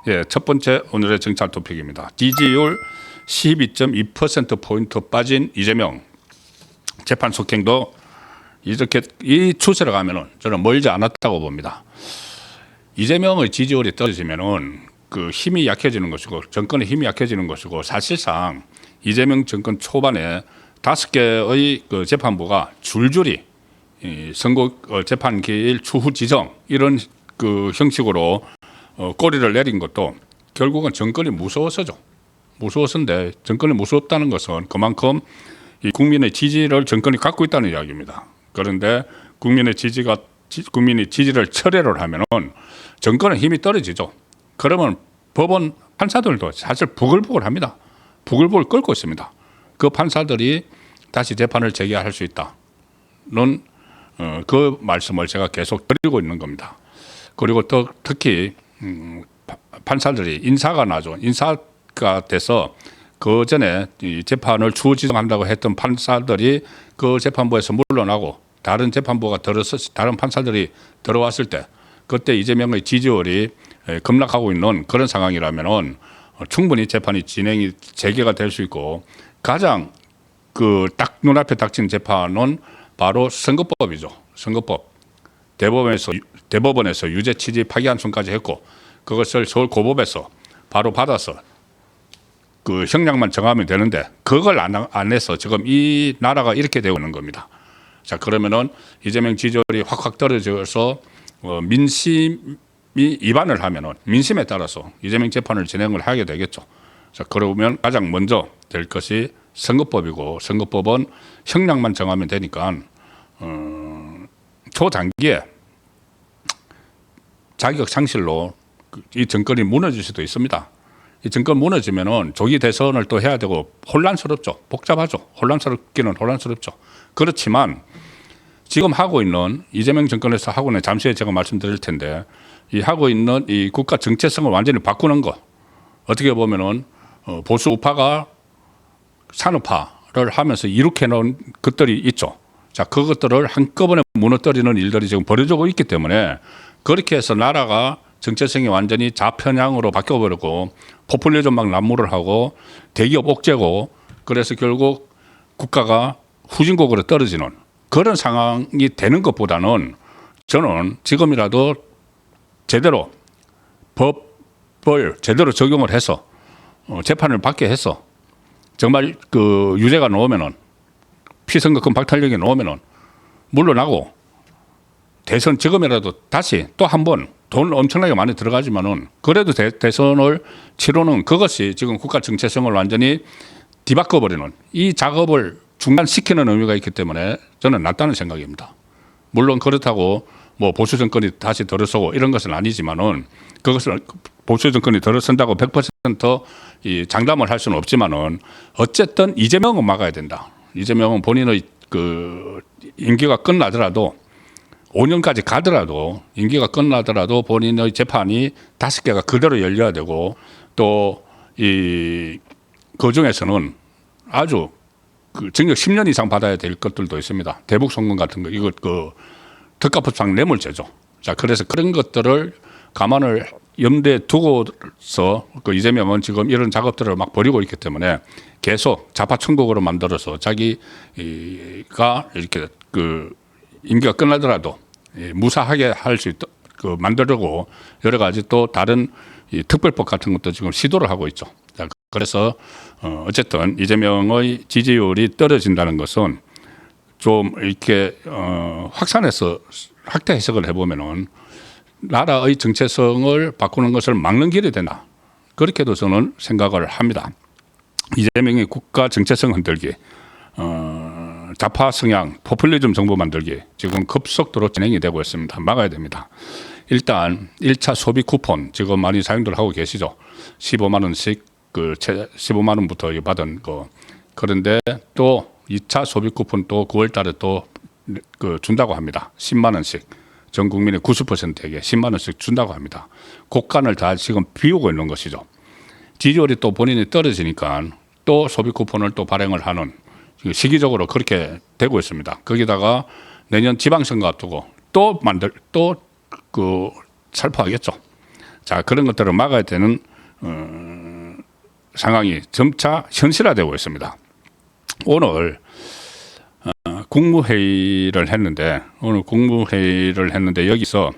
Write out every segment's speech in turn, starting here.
예, 첫 번째 오늘의 정찰 토픽입니다. 지지율 12.2%포인트 빠진 이재명 재판 속행도 이렇게 이 추세로 가면은 저는 멀지 않았다고 봅니다. 이재명의 지지율이 떨어지면은 그 힘이 약해지는 것이고 정권의 힘이 약해지는 것이고 사실상 이재명 정권 초반에 5개의 그 재판부가 줄줄이 이 선고 재판 기일 추후 지정 이런 그 형식으로 꼬리를 내린 것도 결국은 정권이 무서워서죠. 무서워서인데 정권이 무섭다는 것은 그만큼 이 국민의 지지를 정권이 갖고 있다는 이야기입니다. 그런데 국민이 지지를 철회를 하면은 정권의 힘이 떨어지죠. 그러면 법원 판사들도 사실 부글부글합니다. 부글부글 끓고 있습니다. 그 판사들이 다시 재판을 재개할 수 있다는 그 말씀을 제가 계속 드리고 있는 겁니다. 그리고 또 특히 판사들이 인사가 나죠. 인사가 돼서 그 전에 이 재판을 추후 지정한다고 했던 판사들이 그 재판부에서 물러나고 다른 재판부가 다른 판사들이 들어왔을 때 그때 이재명의 지지율이 급락하고 있는 그런 상황이라면은 충분히 재판이 재개가 될 수 있고 가장 그 딱 눈앞에 닥친 재판은 바로 선거법이죠. 선거법. 대법원에서 유죄 취지 파기환송까지 했고 그것을 서울 고법에서 바로 받아서 그 형량만 정하면 되는데 그걸 안 해서 지금 이 나라가 이렇게 되고 있는 겁니다. 자, 그러면은 이재명 지지율이 확확 떨어져서 민심이 위반을 하면은 민심에 따라서 이재명 재판을 진행을 하게 되겠죠. 자, 그러면 가장 먼저 될 것이 선거법이고 선거법은 형량만 정하면 되니까 초단기에 자격 상실로 이 정권이 무너질 수도 있습니다. 이 정권 무너지면은 조기 대선을 또 해야 되고 혼란스럽죠. 복잡하죠. 혼란스럽기는 혼란스럽죠. 그렇지만 지금 하고 있는 이재명 정권에서 하고 있는 잠시 후에 제가 말씀드릴 텐데 이 하고 있는 이 국가 정체성을 완전히 바꾸는 것 어떻게 보면은 보수 우파가 산업화를 하면서 이룩해 놓은 것들이 있죠. 자, 그것들을 한꺼번에 무너뜨리는 일들이 지금 벌어지고 있기 때문에 그렇게 해서 나라가 정체성이 완전히 좌편향으로 바뀌어버리고 포퓰리즘 막 난무를 하고 대기업 옥죄고 그래서 결국 국가가 후진국으로 떨어지는 그런 상황이 되는 것보다는 저는 지금이라도 제대로 법을 제대로 적용을 해서 재판을 받게 해서 정말 그 유죄가 나오면은 피선거권 박탈력이 나오면은 물러나고 대선 지금이라도 다시 또 한 번 돈 엄청나게 많이 들어가지만은 그래도 대선을 치르는 그것이 지금 국가 정체성을 완전히 뒤바꿔버리는 이 작업을 중단시키는 의미가 있기 때문에 저는 낫다는 생각입니다. 물론 그렇다고 뭐 보수 정권이 다시 들어서고 이런 것은 아니지만은 그것을 보수 정권이 들어선다고 100% 이 장담을 할 수는 없지만은 어쨌든 이재명은 막아야 된다. 이재명은 본인의 그 임기가 끝나더라도 5년까지 가더라도 임기가 끝나더라도 본인의 재판이 5개가 그대로 열려야 되고 또 이 그 중에서는 아주 그 징역 10년 이상 받아야 될 것들도 있습니다. 대북 송금 같은 거 이거 그 특가법상 뇌물죄죠. 자, 그래서 그런 것들을 감안을 염두에 두고서 그 이재명은 지금 이런 작업들을 막 벌이고 있기 때문에 계속 자파천국으로 만들어서 자기가 이렇게 그 임기가 끝나더라도 무사하게 할 수 있도록 그 만들고 여러 가지 또 다른 이 특별법 같은 것도 지금 시도를 하고 있죠. 자, 그래서 어쨌든 이재명의 지지율이 떨어진다는 것은 좀 이렇게 확산해서 확대 해석을 해보면은 나라의 정체성을 바꾸는 것을 막는 길이 된다. 그렇게도 저는 생각을 합니다. 이재명의 국가 정체성 흔들기, 좌파 성향, 포퓰리즘 정부 만들기 지금 급속도로 진행이 되고 있습니다. 막아야 됩니다. 일단 1차 소비 쿠폰 지금 많이 사용들 하고 계시죠. 15만 원씩 그 15만 원부터 받은 거. 그런데 또 2차 소비 쿠폰 또 9월 달에 또 그 준다고 합니다. 10만 원씩. 전 국민의 90%에게 10만 원씩 준다고 합니다. 곡간을 다 지금 비우고 있는 것이죠. 지지율이 또 본인이 떨어지니까 또 소비 쿠폰을 또 발행을 하는 시기적으로 그렇게 되고 있습니다. 거기다가 내년 지방선거 앞두고 또 살포하겠죠. 자, 그런 것들을 막아야 되는 상황이 점차 현실화되고 있습니다. 오늘 국무회의를 했는데 여기서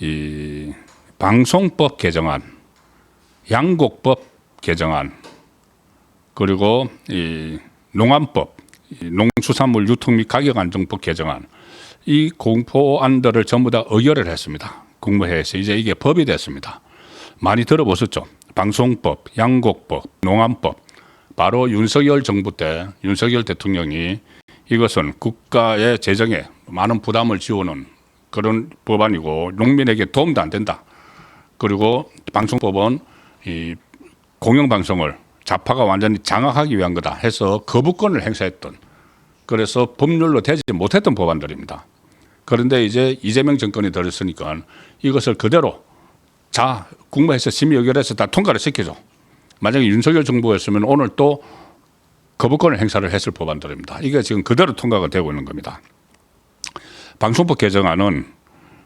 이 방송법 개정안, 양곡법 개정안, 그리고 이 농안법, 농수산물 유통 및 가격 안정법 개정안, 이 공포안들을 전부 다 의결을 했습니다. 국무회의에서 이제 이게 법이 됐습니다. 많이 들어보셨죠? 방송법, 양곡법, 농안법. 바로 윤석열 정부 때 윤석열 대통령이 이것은 국가의 재정에 많은 부담을 지우는 그런 법안이고 농민에게 도움도 안 된다. 그리고 방송법은 이 공영방송을 좌파가 완전히 장악하기 위한 거다 해서 거부권을 행사했던, 그래서 법률로 되지 못했던 법안들입니다. 그런데 이제 이재명 정권이 들었으니까 이것을 그대로 국무회의에서 심의 의결해서 다 통과를 시키죠. 만약에 윤석열 정부였으면 오늘 또 거부권을 행사를 했을 법안들입니다. 이게 지금 그대로 통과가 되고 있는 겁니다. 방송법 개정안은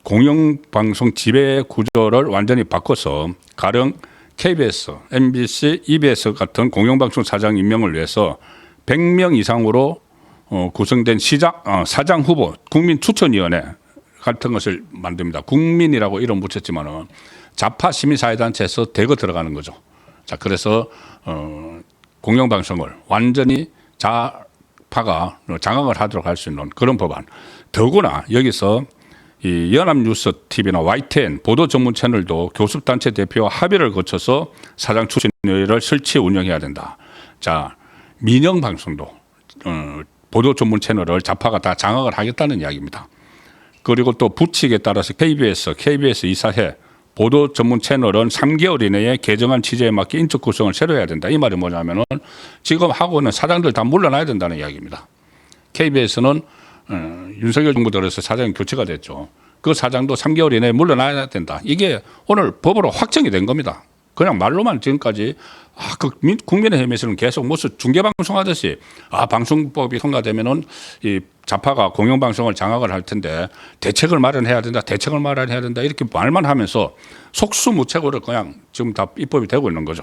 공영방송 지배 구조를 완전히 바꿔서 가령 KBS, MBC, EBS 같은 공영방송 사장 임명을 위해서 100명 이상으로 구성된 사장 후보 국민추천위원회 같은 것을 만듭니다. 국민이라고 이름 붙였지만은 좌파 시민사회단체에서 대거 들어가는 거죠. 자, 그래서 공영방송을 완전히 좌파가 장악을 하도록 할 수 있는 그런 법안. 더구나 여기서 이 연합뉴스 TV나 YTN 보도 전문 채널도 교섭단체 대표와 합의를 거쳐서 사장 추천위를 설치 운영해야 된다. 자, 민영방송도 보도 전문 채널을 좌파가 다 장악을 하겠다는 이야기입니다. 그리고 또 부칙에 따라서 KBS 이사회 보도 전문 채널은 3개월 이내에 개정안 취지에 맞게 인적 구성을 새로 해야 된다. 이 말이 뭐냐면은 지금 하고 있는 사장들 다 물러나야 된다는 이야기입니다. KBS는 윤석열 정부 들어서 사장이 교체가 됐죠. 그 사장도 3개월 이내에 물러나야 된다. 이게 오늘 법으로 확정이 된 겁니다. 그냥 말로만 지금까지 국민의힘에서는 계속 무슨 중계방송 하듯이 방송법이 통과되면은 이 좌파가 공영방송을 장악을 할 텐데 대책을 마련해야 된다 이렇게 말만 하면서 속수무책으로 그냥 지금 다 입법이 되고 있는 거죠.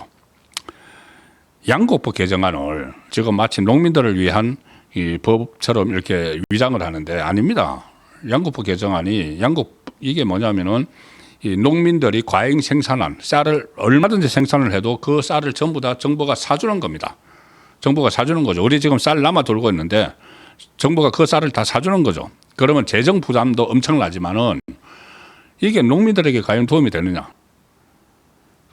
양곡법 개정안을 지금 마치 농민들을 위한 이 법처럼 이렇게 위장을 하는데 아닙니다. 양곡법 개정안이 이게 뭐냐면은 이 농민들이 과잉 생산한 쌀을 얼마든지 생산을 해도 그 쌀을 전부 다 정부가 사주는 겁니다. 정부가 사주는 거죠. 우리 지금 쌀 남아 돌고 있는데 정부가 그 쌀을 다 사주는 거죠. 그러면 재정 부담도 엄청나지만은 이게 농민들에게 과연 도움이 되느냐?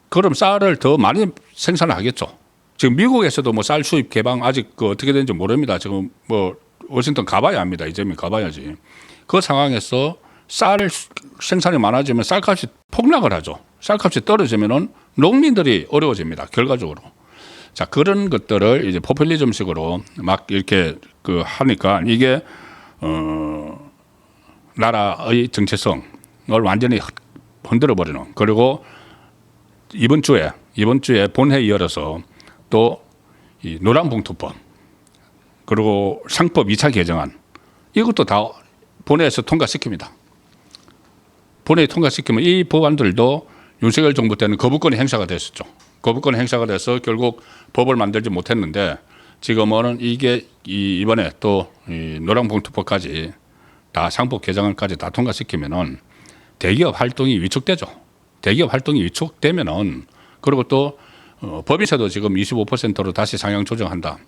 그럼 쌀을 더 많이 생산하겠죠. 지금 미국에서도 뭐 쌀 수입 개방 아직 어떻게 되는지 모릅니다. 지금 뭐 워싱턴 가봐야 합니다. 이재명이 가봐야지. 그 상황에서 쌀 생산이 많아지면 쌀값이 폭락을 하죠. 쌀값이 떨어지면은 농민들이 어려워집니다. 결과적으로. 자, 그런 것들을 이제 포퓰리즘식으로 막 이렇게 하니까 이게 나라의 정체성을 완전히 흔들어 버리는. 그리고 이번 주에 본회의 열어서 또 이 노란봉투법 그리고 상법 2차 개정안 이것도 다 본회의에서 통과시킵니다. 본회의 통과시키면 이 법안들도 윤석열 정부 때는 거부권이 행사가 됐었죠. 거부권이 행사가 돼서 결국 법을 만들지 못했는데 지금은 이게 이번에 또 이 노란봉투법까지 다 상법 개정안까지 다 통과시키면은 대기업 활동이 위축되죠. 대기업 활동이 위축되면은 그리고 또 법인세도 지금 25%로 다시 상향 조정한다.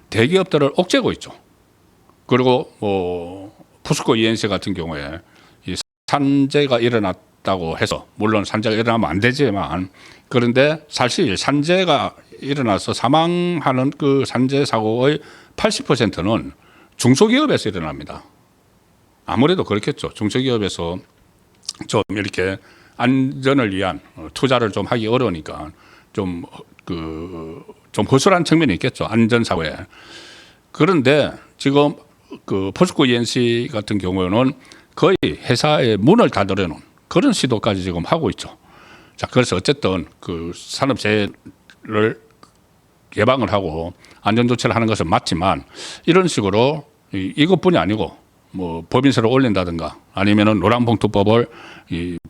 대기업들을 옥죄고 있죠. 그리고 뭐 포스코 ENC 같은 경우에 이 산재가 일어났다고 해서 물론 산재가 일어나면 안 되지만 그런데 사실 산재가 일어나서 사망하는 그 산재 사고의 80%는 중소기업에서 일어납니다. 아무래도 그렇겠죠. 중소기업에서 좀 이렇게 안전을 위한 투자를 좀 하기 어려우니까 좀 허술한 측면이 있겠죠. 안전사고에. 그런데 지금 포스코 ENC 같은 경우에는 거의 회사의 문을 닫으려는 그런 시도까지 지금 하고 있죠. 자, 그래서 어쨌든 그 산업재해를 예방을 하고 안전조치를 하는 것은 맞지만 이런 식으로 이것뿐이 아니고 뭐 법인세를 올린다든가 아니면은 노란봉투법을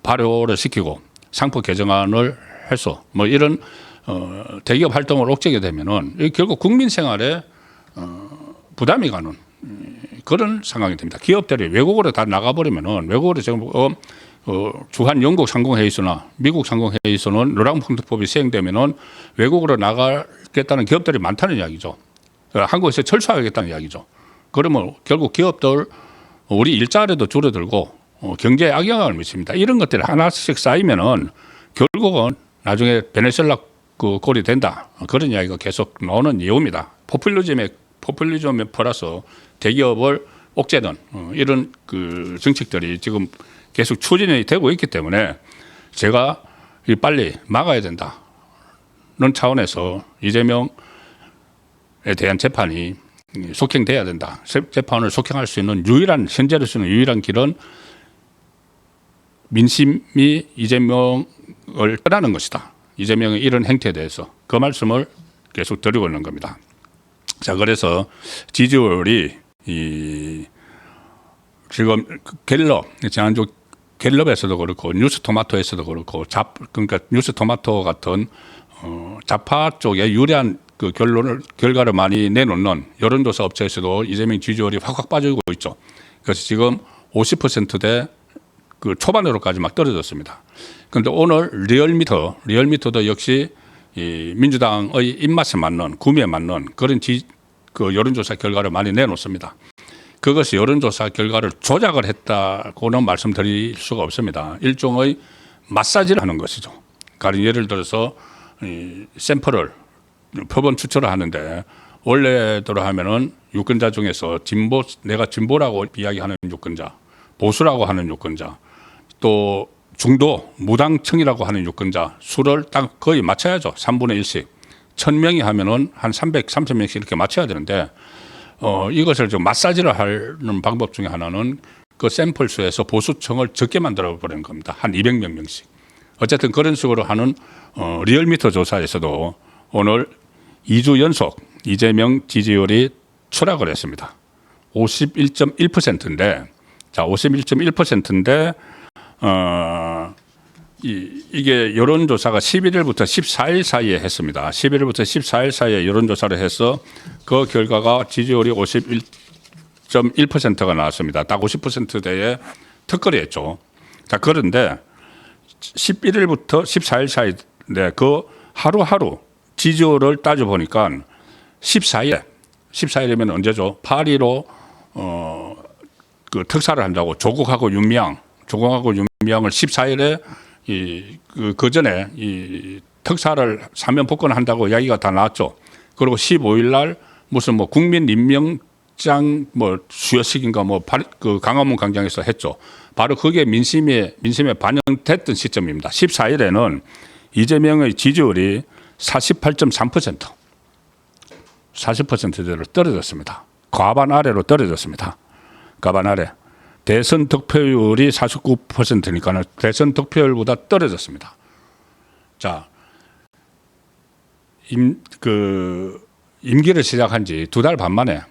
발효를 시키고 상표 개정안을 해서 뭐 이런 대기업 활동을 억제게 되면은 이게 결국 국민 생활에 부담이 가는 그런 상황이 됩니다. 기업들이 외국으로 다 나가버리면은 외국으로 지금 주한 영국 상공회의소나 미국 상공회의소는 노란봉투법이 시행되면은 외국으로 나가겠다는 기업들이 많다는 이야기죠. 한국에서 철수하겠다는 이야기죠. 그러면 결국 기업들 우리 일자리도 줄어들고 경제에 악영향을 미칩니다. 이런 것들이 하나씩 쌓이면은 결국은 나중에 베네수엘라 그 꼴이 된다. 그런 이야기가 계속 나오는 이유입니다. 포퓰리즘에 플러스 대기업을 억제는 이런 그 정책들이 지금 계속 추진이 되고 있기 때문에 제가 빨리 막아야 된다는 차원에서 이재명에 대한 재판이 속행돼야 된다. 재판을 속행할 수 있는 현재로서는 유일한 길은 민심이 이재명을 떠나는 것이다. 이재명의 이런 행태에 대해서 그 말씀을 계속 드리고 있는 겁니다. 자, 그래서 지지율이 지금 갤럽, 지난주 갤럽에서도 그렇고 뉴스토마토에서도 그렇고 그러니까 뉴스토마토 같은 좌파 쪽에 유리한 그 결과를 많이 내놓는 여론조사 업체에서도 이재명 지지율이 확 빠지고 있죠. 그래서 지금 50%대 그 초반으로까지 막 떨어졌습니다. 그런데 오늘 리얼미터도 역시 이 민주당의 입맛에 맞는 구미에 맞는 그런 그 여론조사 결과를 많이 내놓습니다. 그것이 여론조사 결과를 조작을 했다고는 말씀드릴 수가 없습니다. 일종의 마사지를 하는 것이죠. 그러니까 예를 들어서 샘플을 표본 추출을 하는데 원래대로 하면은 유권자 중에서 내가 진보라고 이야기하는 유권자, 보수라고 하는 유권자, 또 중도, 무당층이라고 하는 유권자 수를 딱 거의 맞춰야죠. 3분의 1씩. 1000명이 하면은 한 330명씩 이렇게 맞춰야 되는데 이것을 좀 마사지를 하는 방법 중에 하나는 그 샘플 수에서 보수층을 적게 만들어 버리는 겁니다. 한 200명씩. 어쨌든 그런 식으로 하는 리얼미터 조사에서도 오늘 2주 연속 이재명 지지율이 추락을 했습니다. 51.1%인데, 자, 51.1%인데, 이게 여론조사가 11일부터 14일 사이에 했습니다. 11일부터 14일 사이에 여론조사를 해서 그 결과가 지지율이 51.1%가 나왔습니다. 딱 50%대에 턱걸이했죠. 자, 그런데 11일부터 14일 사이인데 그 하루하루 지지율을 따져보니까 14일이면 언제죠? 8.15 그 특사를 한다고 조국하고 윤미향을 14일에 그 전에 이 특사를 사면 복권한다고 이야기가 다 나왔죠. 그리고 15일 날 무슨 뭐 국민임명장 뭐 수여식인가 그 강화문 광장에서 했죠. 바로 그게 민심에 반영됐던 시점입니다. 14일에는 이재명의 지지율이 48.3%, 40%대로 떨어졌습니다. 과반 아래로 떨어졌습니다. 과반 아래. 대선 득표율이 49%니까 대선 득표율보다 떨어졌습니다. 자, 임기를 시작한 지 2달 반 만에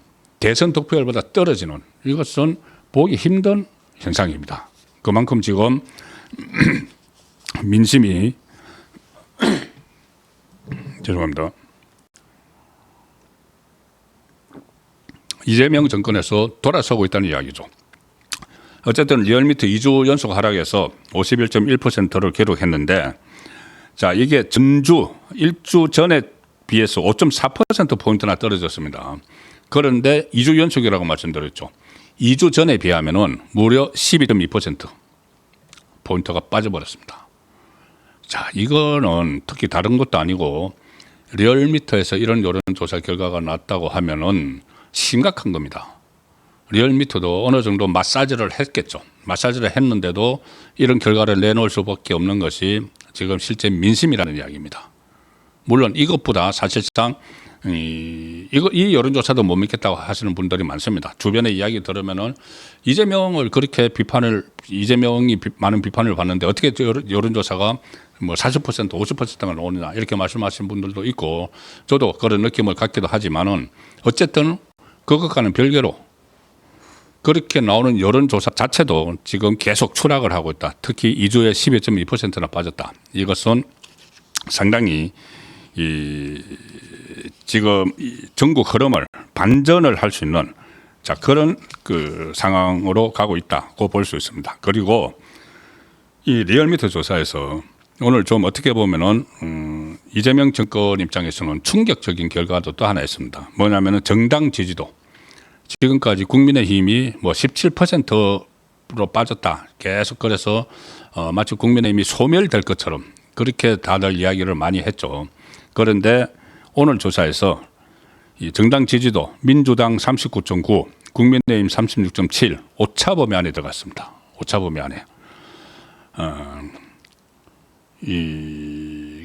대선 득표율보다 떨어지는 이것은 보기 힘든 현상입니다. 그만큼 지금 민심이 죄송합니다. 이재명 정권에서 돌아서고 있다는 이야기죠. 어쨌든 리얼미터 2주 연속 하락해서 51.1%를 기록했는데, 자, 이게 전주 1주 전에 비해서 5.4%포인트나 떨어졌습니다. 그런데 2주 연속이라고 말씀드렸죠. 2주 전에 비하면은 무려 12.2%포인트가 빠져버렸습니다. 자, 이거는 특히 다른 것도 아니고 리얼미터에서 이런 여론조사 결과가 났다고 하면은 심각한 겁니다. 리얼미터도 어느 정도 마사지를 했겠죠. 마사지를 했는데도 이런 결과를 내놓을 수밖에 없는 것이 지금 실제 민심이라는 이야기입니다. 물론 이것보다 사실상 이 여론조사도 못 믿겠다고 하시는 분들이 많습니다. 주변에 이야기 들으면은 이재명이 많은 비판을 받는데 어떻게 여론조사가 뭐 40%, 50%가 나오느냐 이렇게 말씀하시는 분들도 있고 저도 그런 느낌을 갖기도 하지만은 어쨌든 그것과는 별개로 그렇게 나오는 여론조사 자체도 지금 계속 추락을 하고 있다. 특히 2주에 12.2%나 빠졌다. 이것은 상당히 지금 전국 흐름을 반전을 할 수 있는 그런 그 상황으로 가고 있다고 볼 수 있습니다. 그리고 이 리얼미터 조사에서 오늘 좀 어떻게 보면은 이재명 정권 입장에서는 충격적인 결과도 또 하나 있습니다. 뭐냐면은 정당 지지도 지금까지 국민의힘이 뭐 17%로 빠졌다. 계속 그래서 마치 국민의힘이 소멸될 것처럼 그렇게 다들 이야기를 많이 했죠. 그런데 오늘 조사에서 이 정당 지지도 민주당 39.9, 국민의힘 36.7 오차 범위 안에 들어갔습니다. 오차 범위 안에.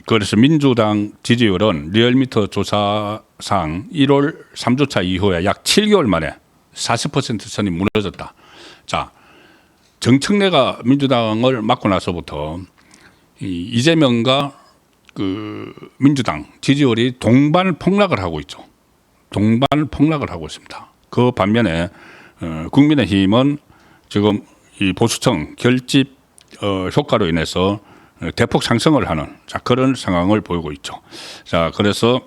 그래서 민주당 지지율은 리얼미터 조사상 1월 3주차 이후에 약 7개월 만에 40% 선이 무너졌다. 자, 정청래가 민주당을 맡고 나서부터 이재명과 그 민주당 지지율이 동반 폭락을 하고 있죠. 동반 폭락을 하고 있습니다. 그 반면에 국민의힘은 지금 이 보수층 결집 효과로 인해서 대폭 상승을 하는 그런 상황을 보이고 있죠. 자, 그래서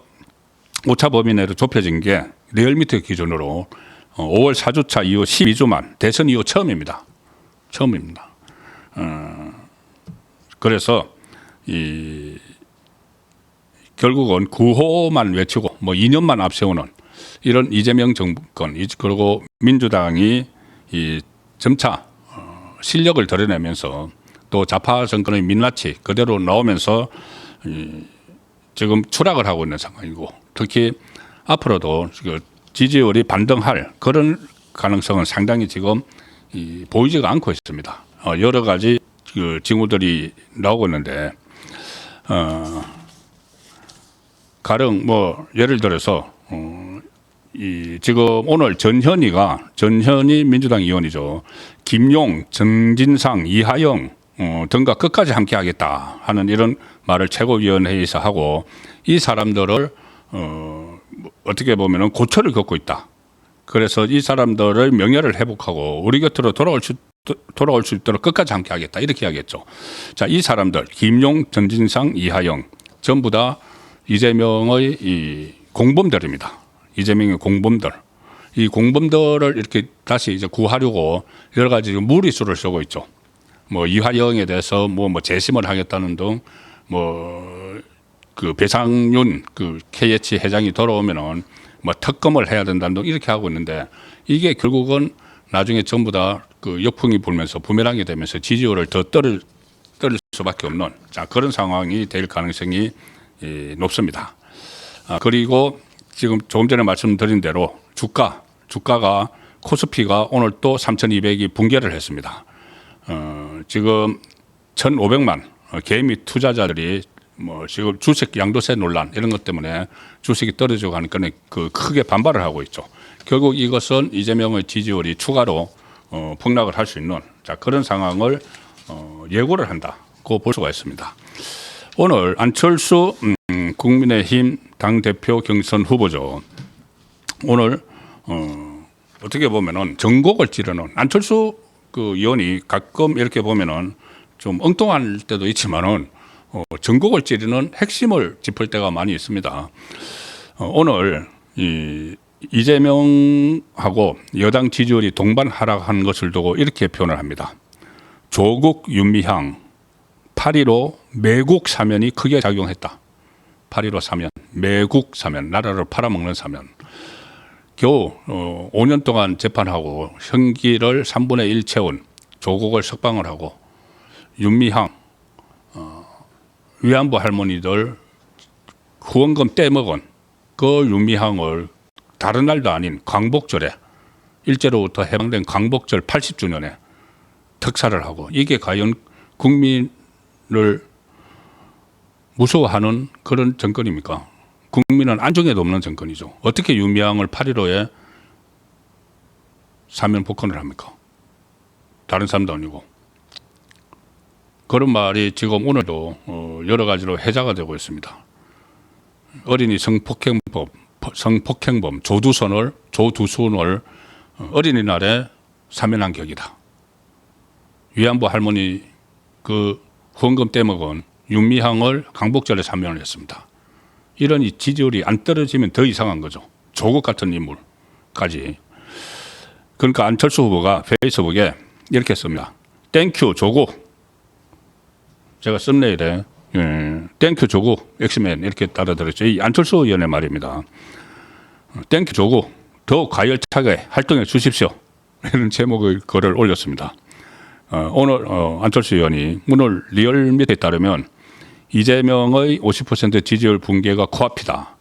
오차 범위 내로 좁혀진 게 리얼미터 기준으로 5월 4주차 이후 12주만 대선 이후 처음입니다. 처음입니다. 그래서 결국은 구호만 외치고 뭐 2년만 앞세우는 이런 이재명 정권 그리고 민주당이 점차 실력을 드러내면서 또 좌파 정권의 민낯이 그대로 나오면서 지금 추락을 하고 있는 상황이고 특히 앞으로도 지지율이 반등할 그런 가능성은 상당히 지금 보이지가 않고 있습니다. 여러 가지 그 징후들이 나오고 있는데 가령 뭐 예를 들어서 지금 오늘 전현희 민주당 의원이죠. 김용, 정진상, 이하영 등과 끝까지 함께하겠다 하는 이런 말을 최고위원회에서 하고 이 사람들을 어떻게 보면은 고초를 겪고 있다. 그래서 이 사람들의 명예를 회복하고 우리 곁으로 돌아올 수 있도록 끝까지 함께하겠다 이렇게 이야기했죠. 자, 이 사람들 김용, 전진상, 이하영 전부 다 이재명의 이 공범들입니다. 이재명의 공범들. 이 공범들을 이렇게 다시 이제 구하려고 여러 가지 무리수를 쓰고 있죠. 뭐 이화영에 대해서 뭐 재심을 하겠다는 등 뭐 그 배상윤 그 KH 회장이 돌아오면은 뭐 특검을 해야 된다는 등 이렇게 하고 있는데 이게 결국은 나중에 전부 다 그 역풍이 불면서 부메랑이 되면서 지지율을 더 떨을 수밖에 없는 그런 상황이 될 가능성이 높습니다. 그리고 지금 조금 전에 말씀드린 대로 주가가 코스피가 오늘 또 3,200이 붕괴를 했습니다. 지금 1,500만 개미 투자자들이 뭐 지금 주식 양도세 논란 이런 것 때문에 주식이 떨어지고 가니까 그 크게 반발을 하고 있죠. 결국 이것은 이재명의 지지율이 추가로 폭락을 할 수 있는 그런 상황을 예고를 한다고 볼 수가 있습니다. 오늘 안철수 국민의힘 당대표 경선 후보죠. 오늘 어떻게 보면은 전곡을 찌르는 안철수 그 의원이 가끔 이렇게 보면은 좀 엉뚱할 때도 있지만은 전곡을 찌르는 핵심을 짚을 때가 많이 있습니다. 오늘 이재명하고 여당 지지율이 동반 하락한 것을 두고 이렇게 표현을 합니다. 조국 윤미향 8.15 매국 사면이 크게 작용했다. 8.15 사면, 매국 사면, 나라를 팔아먹는 사면. 겨우 5년 동안 재판하고 형기를 3분의 1 채운 조국을 석방을 하고 윤미향 위안부 할머니들 후원금 떼먹은 그 윤미향을 다른 날도 아닌 광복절에 일제로부터 해방된 광복절 80주년에 특사를 하고 이게 과연 국민을 무서워하는 그런 정권입니까? 국민은 안중에도 없는 정권이죠. 어떻게 윤미향을 8.15에 사면 복권을 합니까? 다른 사람도 아니고. 그런 말이 지금 오늘도 여러 가지로 회자가 되고 있습니다. 어린이 성폭행범 조두순을 어린이날에 사면한 격이다. 위안부 할머니 그 후원금 떼먹은 윤미향을 강복절에 사면을 했습니다. 이런 이 지지율이 안 떨어지면 더 이상한 거죠. 조국 같은 인물까지. 그러니까 안철수 후보가 페이스북에 이렇게 씁니다. 땡큐 조국. 제가 썸네일에 땡큐 조국 엑스맨 이렇게 따라들었죠. 이 안철수 의원의 말입니다. 땡큐 조국 더욱 가열차게 활동해 주십시오. 이런 제목의 글을 올렸습니다. 오늘 안철수 의원이 오늘 리얼미터에 따르면 이재명의 50% 지지율 붕괴가 코앞이다.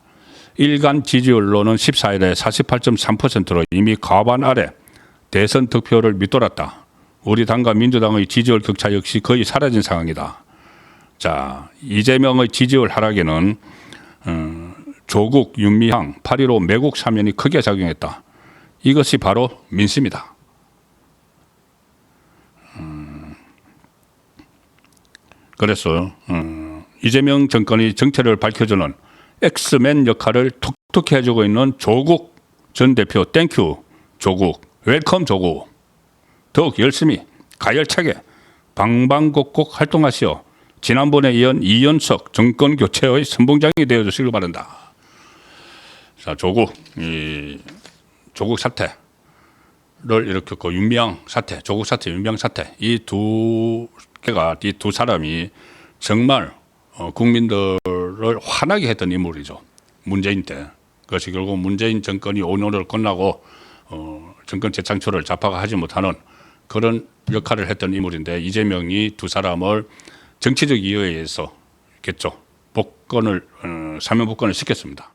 일간 지지율로는 14일에 48.3%로 이미 과반 아래 대선 득표를 밑돌았다. 우리 당과 민주당의 지지율 격차 역시 거의 사라진 상황이다. 자, 이재명의 지지율 하락에는 조국, 윤미향, 8.15 매국 사면이 크게 작용했다. 이것이 바로 민심이다. 그래서 이재명 정권이 정체를 밝혀주는 엑스맨 역할을 톡톡히 해주고 있는 조국 전 대표 땡큐 조국, 웰컴 조국. 더욱 열심히 가열차게 방방곡곡 활동하시어 지난번에 이은 이연석 정권 교체의 선봉장이 되어주시길 바란다. 자, 조국 사태를 일으켰고 윤미향 사태, 조국 사태, 윤미향 사태 이 두 사람이 정말 국민들을 화나게 했던 인물이죠. 문재인 때. 그것이 결국 문재인 정권이 5년을 끝나고 정권 재창출을 좌파가 하지 못하는 그런 역할을 했던 인물인데 이재명이 두 사람을 정치적 이유에 의해서 겠죠. 사면 복권을 시켰습니다.